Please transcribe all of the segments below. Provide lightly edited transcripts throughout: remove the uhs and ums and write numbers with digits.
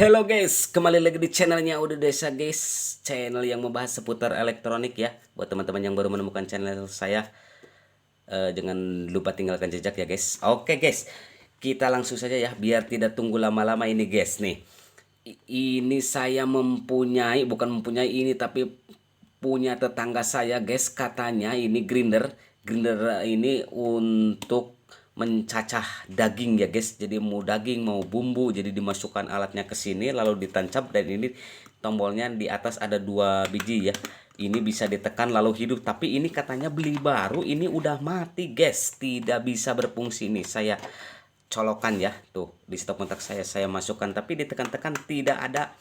Halo guys, kembali lagi di channelnya Udah Desa guys. Channel yang membahas seputar elektronik ya. Buat teman-teman yang baru menemukan channel saya, jangan lupa tinggalkan jejak ya guys. Oke guys, kita langsung saja ya, biar tidak tunggu lama-lama ini guys nih. Ini saya bukan mempunyai ini, tapi punya tetangga saya guys, katanya ini grinder ini untuk mencacah daging ya guys. Jadi mau daging mau bumbu, jadi dimasukkan alatnya ke sini lalu ditancap, dan ini tombolnya di atas ada 2 biji ya. Ini bisa ditekan lalu hidup, tapi ini katanya beli baru, ini udah mati guys, tidak bisa berfungsi. Ini saya colokan ya, tuh di stop kontak saya masukkan, tapi ditekan-tekan tidak ada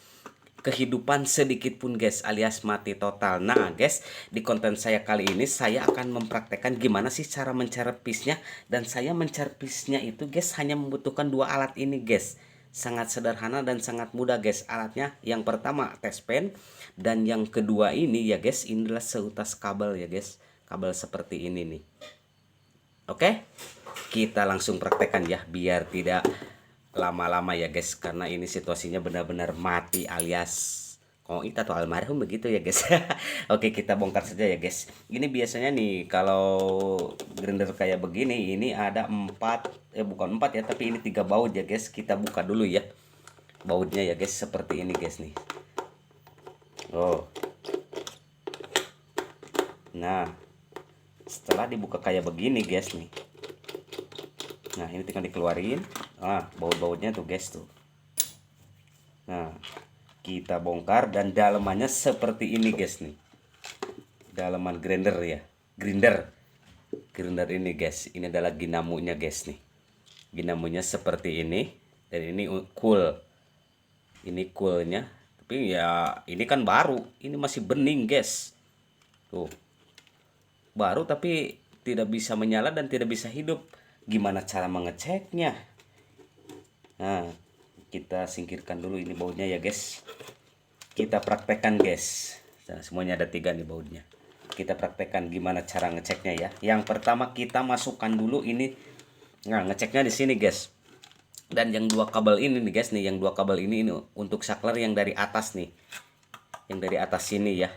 kehidupan sedikit pun guys, alias mati total. Nah guys, di konten saya kali ini saya akan mempraktekkan gimana sih cara mencerpisnya. Dan saya mencerpisnya itu guys hanya membutuhkan 2 alat ini guys. Sangat sederhana dan sangat mudah guys alatnya. Yang pertama test pen, dan yang kedua ini ya guys, inilah seutas kabel ya guys. Kabel seperti ini nih. Oke, kita langsung praktekkan ya, biar tidak lama-lama ya guys, karena ini situasinya benar-benar mati alias koit atau almarhum begitu ya guys. Oke, kita bongkar saja ya guys. Ini biasanya nih kalau grinder kayak begini, ini ada bukan 4 ya, tapi ini 3 baut ya guys. Kita buka dulu ya bautnya ya guys, seperti ini guys nih. Oh, nah setelah dibuka kayak begini guys nih, nah ini tinggal dikeluarin. Baut-bautnya tuh guys tuh. Nah, kita bongkar dan dalemannya seperti ini guys nih. Daleman grinder ya. Grinder ini guys. Ini adalah ginamunya guys nih. Ginamunya seperti ini, dan ini cool. Ini coolnya. Tapi ya ini kan baru. Ini masih bening guys. Tuh. Baru tapi tidak bisa menyala dan tidak bisa hidup. Gimana cara mengeceknya? Nah, kita singkirkan dulu ini bautnya ya guys. Kita praktekkan guys. Nah, semuanya ada 3 nih bautnya. Kita praktekkan gimana cara ngeceknya ya. Yang pertama kita masukkan dulu ini. Nah, ngeceknya di sini guys. Dan yang 2 kabel ini nih guys nih, yang 2 kabel ini untuk saklar yang dari atas nih. Yang dari atas sini ya.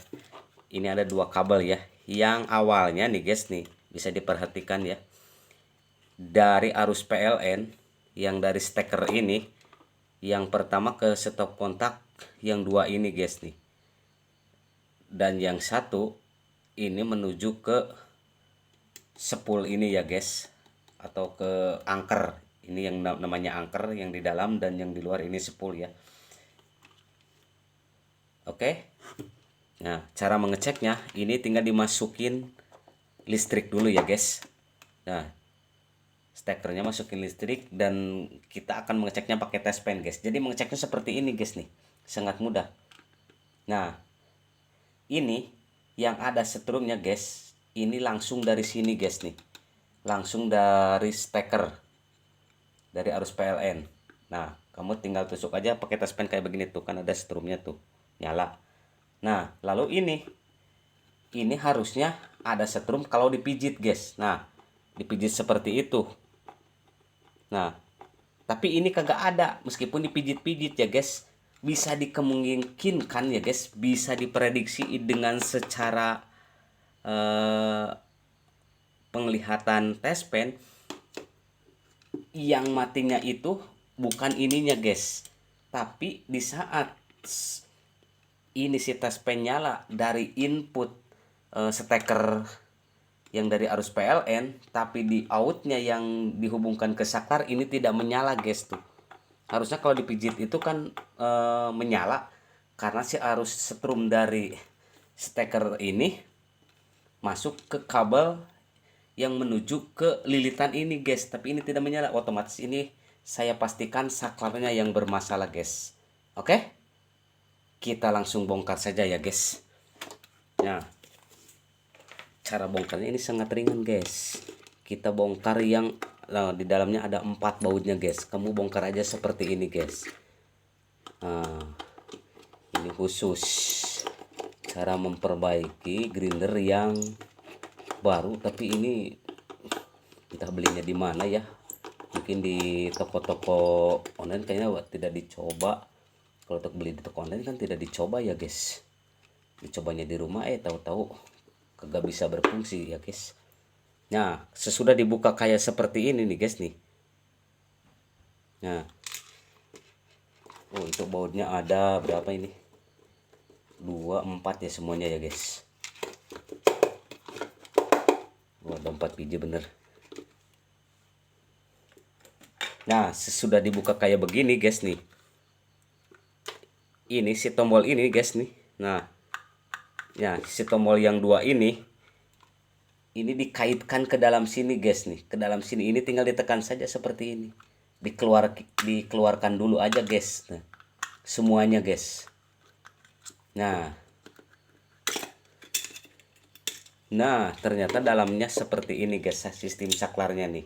Ini ada 2 kabel ya. Yang awalnya nih guys nih, bisa diperhatikan ya. Dari arus PLN yang dari steker ini, yang pertama ke stop kontak yang 2 ini guys nih, dan yang satu ini menuju ke spool ini ya guys, atau ke anker. Ini yang namanya anker yang di dalam, dan yang di luar ini spool ya. Oke, nah cara mengeceknya ini tinggal dimasukin listrik dulu ya guys. Nah, stekernya masukin listrik, dan kita akan mengeceknya pakai test pen guys. Jadi mengeceknya seperti ini guys nih, sangat mudah. Nah, ini yang ada setrumnya guys, ini langsung dari sini guys nih, langsung dari steker, dari arus PLN. Nah, kamu tinggal tusuk aja pakai test pen kayak begini tuh, kan ada setrumnya tuh, nyala. Nah, lalu ini harusnya ada setrum kalau dipijit guys. Nah, dipijit seperti itu. Nah, tapi ini kagak ada, meskipun dipijit-pijit ya guys. Bisa dikemungkinkan ya guys, bisa diprediksi dengan secara penglihatan test pen, yang matinya itu bukan ininya guys, tapi di saat ini si test pen nyala dari input steker yang dari arus PLN, tapi di outnya yang dihubungkan ke saklar ini tidak menyala guys tuh. Harusnya kalau dipijit itu kan menyala, karena si arus setrum dari steker ini masuk ke kabel yang menuju ke lilitan ini guys, tapi ini tidak menyala. Otomatis ini saya pastikan saklarnya yang bermasalah guys. Oke, kita langsung bongkar saja ya guys. Nah, cara bongkarnya ini sangat ringan guys. Kita bongkar yang di dalamnya ada 4 bautnya guys. Kamu bongkar aja seperti ini guys. Nah, ini khusus cara memperbaiki grinder yang baru, tapi ini entah belinya di mana ya. Mungkin di toko-toko online kayaknya tidak dicoba. Kalau untuk beli di toko online kan tidak dicoba ya guys. Dicobanya di rumah tahu-tahu kagak bisa berfungsi ya guys. Nah, sesudah dibuka kayak seperti ini nih guys nih. Nah, untuk bautnya ada berapa ini? 2, 4 ya semuanya ya guys. Ada 4 biji bener. Nah, sesudah dibuka kayak begini guys nih. Ini si tombol ini guys nih. Nah, ya si tombol yang 2 ini dikaitkan ke dalam sini guys nih. Ke dalam sini ini tinggal ditekan saja seperti ini. Dikeluarkan dulu aja guys. Nah, semuanya guys. Nah, ternyata dalamnya seperti ini guys, sistem saklarnya nih.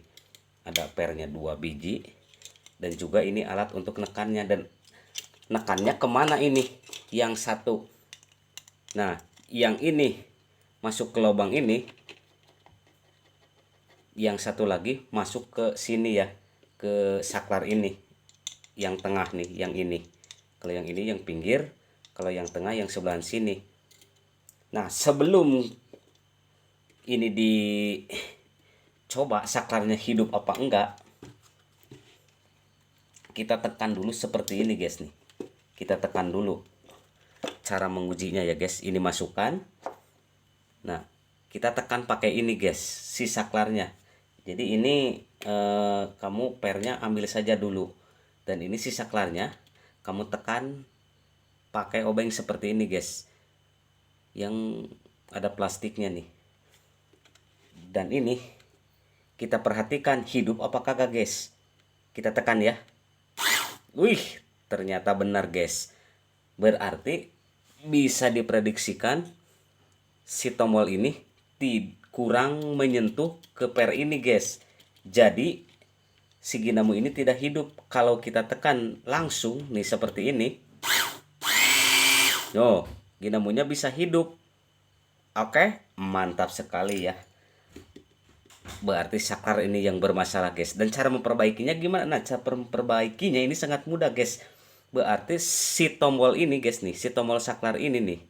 Ada pernya 2 biji dan juga ini alat untuk nekannya, dan nekannya kemana ini? Yang satu. Nah, yang ini masuk ke lubang ini, yang satu lagi masuk ke sini ya, ke saklar ini. Yang tengah nih, yang ini. Kalau yang ini yang pinggir, kalau yang tengah yang sebelah sini. Nah, sebelum ini dicoba saklarnya hidup apa enggak, kita tekan dulu seperti ini guys nih. Kita tekan dulu. Cara mengujinya ya guys, ini masukkan. Nah, kita tekan pakai ini guys, si saklarnya. Jadi ini kamu pernya ambil saja dulu, dan ini si saklarnya kamu tekan pakai obeng seperti ini guys, yang ada plastiknya nih. Dan ini kita perhatikan hidup apa kagak guys. Kita tekan ya. Wih, ternyata benar guys. Berarti bisa diprediksikan si tombol ini kurang menyentuh ke per ini guys. Jadi si dinamo ini tidak hidup. Kalau kita tekan langsung nih seperti ini, dinamonya bisa hidup. Oke, mantap sekali ya. Berarti saklar ini yang bermasalah guys. Dan cara memperbaikinya gimana? Nah, cara memperbaikinya ini sangat mudah guys. Berarti si tombol ini guys nih, si tombol saklar ini nih,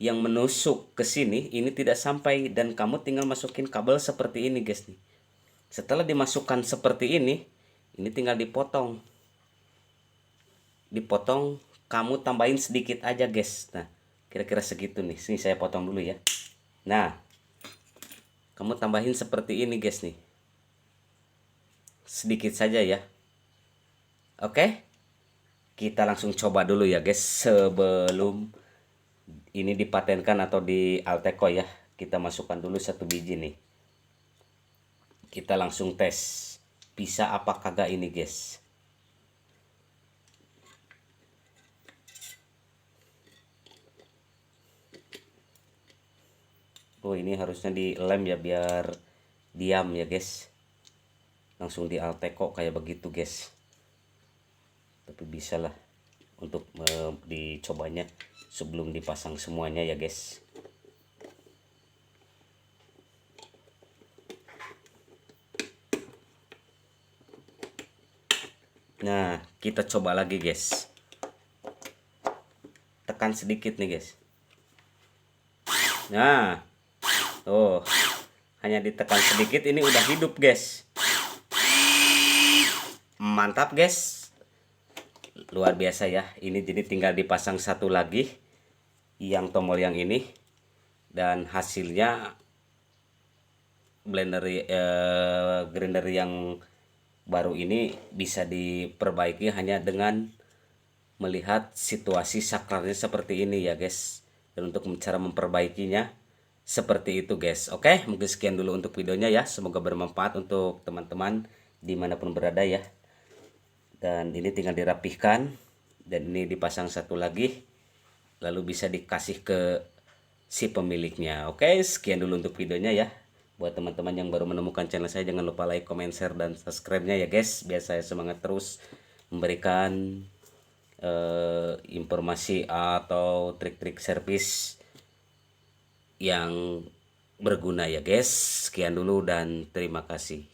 yang menusuk ke sini ini tidak sampai, dan kamu tinggal masukin kabel seperti ini guys nih. Setelah dimasukkan seperti ini tinggal dipotong. Kamu tambahin sedikit aja guys. Nah, kira-kira segitu nih. Sini saya potong dulu ya. Nah, kamu tambahin seperti ini guys nih. Sedikit saja ya. Oke? Kita langsung coba dulu ya guys, sebelum ini dipatenkan atau di Alteco ya. Kita masukkan dulu 1 biji nih. Kita langsung tes. Bisa apa kagak ini guys. Oh, ini harusnya dilem ya biar diam ya guys. Langsung di Alteco kayak begitu guys. Tapi bisa lah untuk dicobanya sebelum dipasang semuanya ya guys. Nah, kita coba lagi guys. Tekan sedikit nih guys. Nah, hanya ditekan sedikit ini udah hidup guys. Mantap guys. Luar biasa ya. Ini jadi tinggal dipasang satu lagi, yang tombol yang ini, dan hasilnya grinder yang baru ini bisa diperbaiki hanya dengan melihat situasi saklarnya seperti ini ya guys. Dan untuk cara memperbaikinya seperti itu guys. Oke, mungkin sekian dulu untuk videonya ya. Semoga bermanfaat untuk teman-teman dimanapun berada ya. Dan ini tinggal dirapihkan, dan ini dipasang satu lagi, lalu bisa dikasih ke si pemiliknya. Oke, sekian dulu untuk videonya ya. Buat teman-teman yang baru menemukan channel saya, jangan lupa like, comment, share, dan subscribe-nya ya guys, biar saya semangat terus memberikan informasi atau trik-trik servis yang berguna ya guys. Sekian dulu dan terima kasih.